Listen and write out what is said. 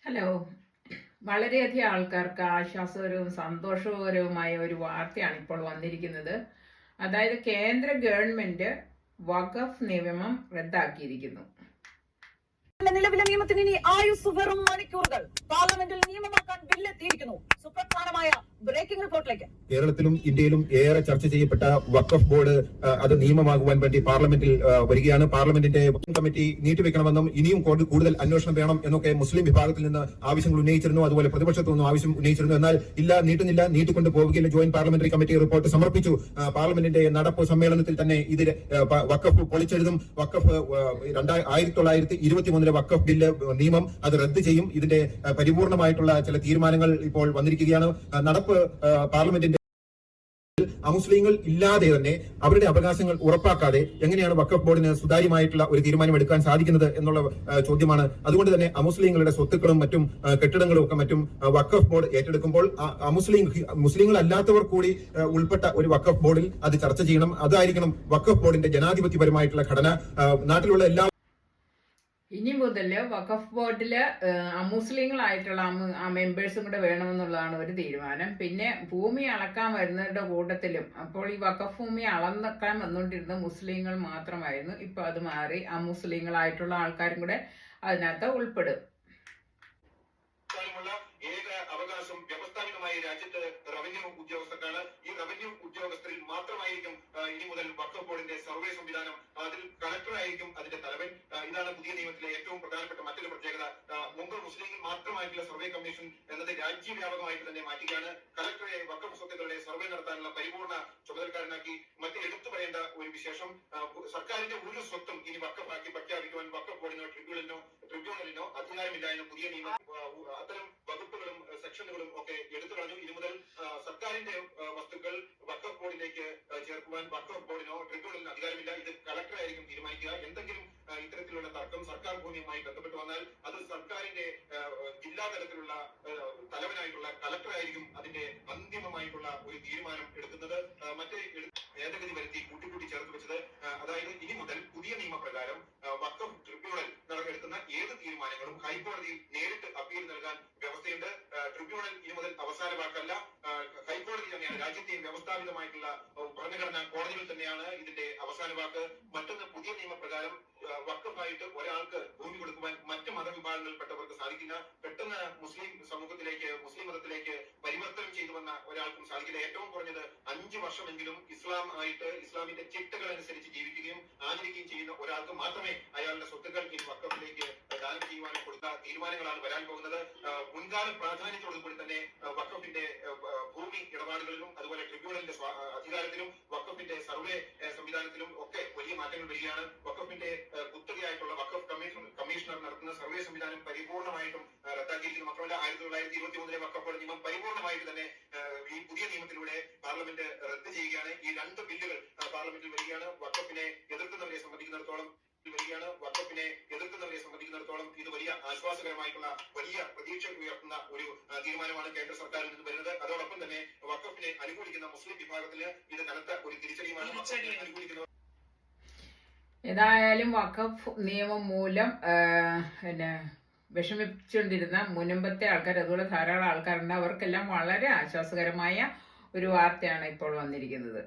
Hello. വളരെയധികം ആൾക്കാർക്ക് ആശ്വാസകരവും സന്തോഷകരവുമായ ഒരു വാർത്തയാണ് ഇപ്പോൾ വന്നിരിക്കുന്നത്. അതായത് കേന്ദ്ര ഗവൺമെന്റ് വഖഫ് നിയമം റദ്ദാക്കിയിരിക്കുന്നു. നിലവിലെ നിയമത്തിന് ഇനി ആയുസ് വെറും മണിക്കൂറുകൾ. പാർലമെന്റിൽ നിയമമാക്കാൻ ബില്ലെത്തിയിരിക്കുന്നു. സുപ്രധാനമായ ബ്രേക്കിംഗ് റിപ്പോർട്ടിലേക്ക്. കേരളത്തിലും ഇന്ത്യയിലും ഏറെ ചർച്ച ചെയ്യപ്പെട്ട വഖഫ് ബോർഡ് അത് നിയമമാകുവാൻ വേണ്ടി പാർലമെന്റിൽ വരികയാണ്. പാർലമെന്റിന്റെ കമ്മിറ്റി നീട്ടിവെക്കണമെന്നും ഇനിയും കൂടുതൽ അന്വേഷണം വേണം എന്നൊക്കെ മുസ്ലിം വിഭാഗത്തിൽ നിന്ന് ആവശ്യങ്ങൾ ഉന്നയിച്ചിരുന്നു. അതുപോലെ പ്രതിപക്ഷത്തു നിന്നും ആവശ്യം ഉന്നയിച്ചിരുന്നു. എന്നാൽ ഇല്ല, നീട്ടുന്നില്ല, നീട്ടിക്കൊണ്ട് പോവുകയില്ല. ജോയിന്റ് പാർലമെന്ററി കമ്മിറ്റി റിപ്പോർട്ട് സമർപ്പിച്ചു. പാർലമെന്റിന്റെ നടപ്പ് സമ്മേളനത്തിൽ തന്നെ ഇതിൽ വഖഫ് പൊളിച്ചെഴുതും. വഖഫ് 1923 വഖഫ് ബില്ല് നിയമം അത് റദ്ദ് ചെയ്യും. ഇതിന്റെ പരിപൂർണമായിട്ടുള്ള ചില തീരുമാനങ്ങൾ ഇപ്പോൾ വന്നിരിക്കുകയാണ്. നടപ്പ് പാർലമെന്റിന്റെ അമുസ്ലിങ്ങൾ ഇല്ലാതെ തന്നെ അവരുടെ അവകാശങ്ങൾ ഉറപ്പാക്കാതെ എങ്ങനെയാണ് വഖഫ് ബോർഡിന് സുതാര്യമായിട്ടുള്ള ഒരു തീരുമാനം എടുക്കാൻ സാധിക്കുന്നത് എന്നുള്ള ചോദ്യമാണ്. അതുകൊണ്ട് തന്നെ അമുസ്ലിങ്ങളുടെ സ്വത്തുക്കളും മറ്റും കെട്ടിടങ്ങളും ഒക്കെ മറ്റും വഖഫ് ബോർഡ് ഏറ്റെടുക്കുമ്പോൾ മുസ്ലിങ്ങൾ അല്ലാത്തവർ കൂടി ഉൾപ്പെട്ട ഒരു വഖഫ് ബോർഡിൽ അത് ചർച്ച ചെയ്യണം. അതായിരിക്കണം വഖഫ് ബോർഡിന്റെ ജനാധിപത്യപരമായിട്ടുള്ള ഘടന. നാട്ടിലുള്ള എല്ലാ ഇനി മുതൽ വഖഫ് ബോർഡില് അമുസ്ലിങ്ങളായിട്ടുള്ള മെമ്പേഴ്സും കൂടെ വേണമെന്നുള്ളതാണ് ഒരു തീരുമാനം. പിന്നെ ഭൂമി അളക്കാൻ വരുന്നവരുടെ കൂട്ടത്തിലും അപ്പോൾ ഈ വഖഫ് ഭൂമി അളന്നക്കാൻ വന്നുകൊണ്ടിരുന്ന മുസ്ലിങ്ങൾ മാത്രമായിരുന്നു. ഇപ്പൊ അത് മാറി അമുസ്ലിങ്ങളായിട്ടുള്ള ആൾക്കാരും കൂടെ അതിനകത്ത് ഉൾപ്പെടും. അവകാശം വ്യവസ്ഥാപിതമായ രാജ്യത്ത് റവന്യൂ ഉദ്യോഗസ്ഥർക്കാണ്. ഈ റവന്യൂ ഉദ്യോഗസ്ഥരിൽ മാത്രമായിരിക്കും ഇനി മുതൽ വഖഫ് ബോർഡിന്റെ സർവേ സംവിധാനം. അതിൽ കളക്ടറായിരിക്കും അതിന്റെ തലവൻ. ഇതാണ് പുതിയ നിയമത്തിലെ ഏറ്റവും പ്രധാനപ്പെട്ട മറ്റൊരു പ്രത്യേകത. മുമ്പ് മുസ്ലിങ്ങൾ മാത്രമായിട്ടുള്ള സർവേ കമ്മീഷൻ എന്നത് രാജ്യവ്യാപകമായിട്ട് തന്നെ മാറ്റുകയാണ്. കളക്ടറെ വഖഫ് സ്വത്തുക്കളുടെ സർവേ നടത്താനുള്ള പരിപൂർണ ചുമതലക്കാരനാക്കി. മറ്റ് എടുത്തു പറയേണ്ട ഒരു വിശേഷം, സർക്കാരിന്റെ ഒരു സ്വത്തും ഇനി വഖഫാക്കി പ്രഖ്യാപിക്കുവാൻ വഖഫ് ബോർഡിനോ ട്രിബ്യൂണലിനോ അധികാരമില്ല എന്ന പുതിയ നിയമം അത്തരം വകുപ്പുകളും സെക്ഷനുകളും ഒക്കെ എടുത്തു കളഞ്ഞു. ഇനി മുതൽ സർക്കാരിന്റെ വസ്തുക്കൾ വഖഫ് ബോർഡിലേക്ക് ചേർക്കുവാൻ വഖഫ് ബോർഡിനോ ട്രിബ്യൂണലിനോ അധികാരമില്ല. ഇത് കളക്ടറായിരിക്കും തീരുമാനിക്കുക. എന്തെങ്കിലും ഇത്തരത്തിലുള്ള തർക്കം സർക്കാർ ഭൂമിയുമായി ബന്ധപ്പെട്ട് വന്നാൽ അത് സർക്കാരിന്റെ ജില്ലാ തലത്തിലുള്ള തലവനായിട്ടുള്ള കളക്ടറായിരിക്കും അതിന്റെ അന്തിമമായിട്ടുള്ള ഒരു തീരുമാനം എടുക്കുന്നത്. മറ്റേ ഭേദഗതി വരുത്തി കൂട്ടിക്കൂട്ടി ചേർത്ത് വെച്ചത്, അതായത് ഇനി മുതൽ പുതിയ നിയമപ്രകാരം വഖഫ് ട്രിബ്യൂണൽ എടുക്കുന്ന ഏത് തീരുമാനങ്ങളും ഹൈക്കോടതിയിൽ നേരിട്ട് അപ്പീൽ നൽകാൻ വ്യവസ്ഥയുണ്ട്. ട്രിബ്യൂണൽ ഇനി മുതൽ അവസാന വാക്കല്ല, ഹൈക്കോടതി തന്നെയാണ്. രാജ്യത്തെ വ്യവസ്ഥാപിതമായിട്ടുള്ള ഭരണഘടനാ കോടതികൾ തന്നെയാണ് ഇതിന്റെ അവസാന വാക്ക്. മറ്റൊന്ന്, പുതിയ നിയമപ്രകാരം വഖഫായിട്ട് ഒരാൾക്ക് ഭൂമി കൊടുക്കുവാൻ മറ്റ് മതവിഭാഗങ്ങളിൽപ്പെട്ടവർക്ക് സാധിക്കില്ല. പെട്ടെന്ന് മുസ്ലിം സമൂഹത്തിലേക്ക്, മുസ്ലിം മതത്തിലേക്ക് പരിവർത്തനം ചെയ്തു വന്ന ഒരാൾക്കും സാധിക്കില്ല. ഏറ്റവും കുറഞ്ഞത് 5 വർഷമെങ്കിലും ഇസ്ലാമിന്റെ ചിട്ടകൾ അനുസരിച്ച് ജീവിക്കുകയും ആചരിക്കുകയും ചെയ്യുന്ന ഒരാൾക്ക് മാത്രമേ അയാളുടെ സ്വത്തുക്കൾ ഈ വഖഫിലേക്ക് ദാനം ചെയ്യുവാനും കൊടുത്ത തീരുമാനങ്ങളാണ് വരാൻ പോകുന്നത്. മുൻകാല പ്രാധാന്യത്തോടുകൂടി തന്നെ വഖഫിന്റെ ഭൂമി ഇടപാടുകളിലും അതുപോലെ ട്രിബ്യൂണലിന്റെ അധികാരത്തിലും വഖഫിന്റെ സർവേ സംവിധാനത്തിലും ഒക്കെ വലിയ മാറ്റങ്ങൾ വരികയാണ്. വഖഫിന്റെ കുത്തകയായിട്ടുള്ള വഖഫ് കമ്മീഷണർ നടത്തുന്ന സർവേ സംവിധാനം പരിപൂർണമായിട്ടും റദ്ദാക്കിയിരിക്കുന്നു. മാത്രമല്ല 1923 വഖഫ് ബോർഡ് നിയമം പരിപൂർണമായിട്ട് തന്നെ ഈ പുതിയ നിയമത്തിലൂടെ പാർലമെന്റ് റദ്ദ് ചെയ്യുകയാണ്. ഈ 2 ബില്ലുകൾ പാർലമെന്റിൽ വരികയാണ്. വഖഫിനെ എതിർക്കുന്നവരെ സംബന്ധിക്കുന്നിടത്തോളം ഇത് വലിയ ആശ്വാസകരമായിട്ടുള്ള, വലിയ പ്രതീക്ഷ ഉയർത്തുന്ന ഒരു തീരുമാനമാണ് കേന്ദ്ര സർക്കാരിൽ നിന്ന് വരുന്നത്. അതോടൊപ്പം തന്നെ വഖഫിനെ അനുകൂലിക്കുന്ന മുസ്ലിം വിഭാഗത്തിന് ഇത് കനത്ത ഒരു തിരിച്ചടിയുമാണ്. ഏതായാലും വഖഫ് നിയമം മൂലം വിഷമിച്ചുകൊണ്ടിരുന്ന മുൻപത്തെ ആൾക്കാർ, അതുപോലെ ധാരാളം ആൾക്കാരുണ്ട്. അവർക്കെല്ലാം വളരെ ആശ്വാസകരമായ ഒരു വാർത്തയാണ് ഇപ്പോൾ വന്നിരിക്കുന്നത്.